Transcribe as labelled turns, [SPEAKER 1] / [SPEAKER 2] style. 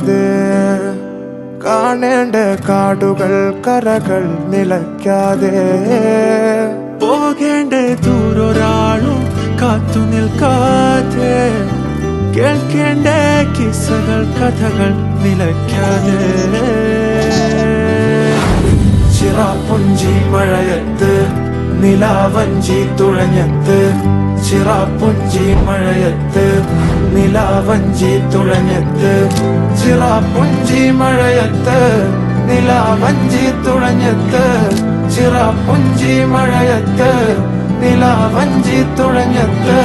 [SPEAKER 1] നിലയ്ക്കാതെ കാണേണ്ട കാടുകൾ കരകൾ നിലയ്ക്കാതെ
[SPEAKER 2] പോകേണ്ട ദൂരൊരാളും കാത്തു നിൽക്കാതെ കേൾക്കേണ്ട കിസ്സകൾ കഥകൾ നിലയ്ക്കാതെ
[SPEAKER 1] ചിറാപ്പുഞ്ചി മഴയത്ത് നിലാവഞ്ചി തുഴഞ്ഞത്ത് ചിറാപ്പുഞ്ചി മഴയത്ത് നിലാവഞ്ചി തുഴഞ്ഞത്ത് ചിറാപ്പുഞ്ചി മഴയത്ത് നിലാവഞ്ചി തുഴഞ്ഞത്ത് ചിറാപ്പുഞ്ചി മഴയത്ത് നിലാവഞ്ചി തുഴഞ്ഞത്ത്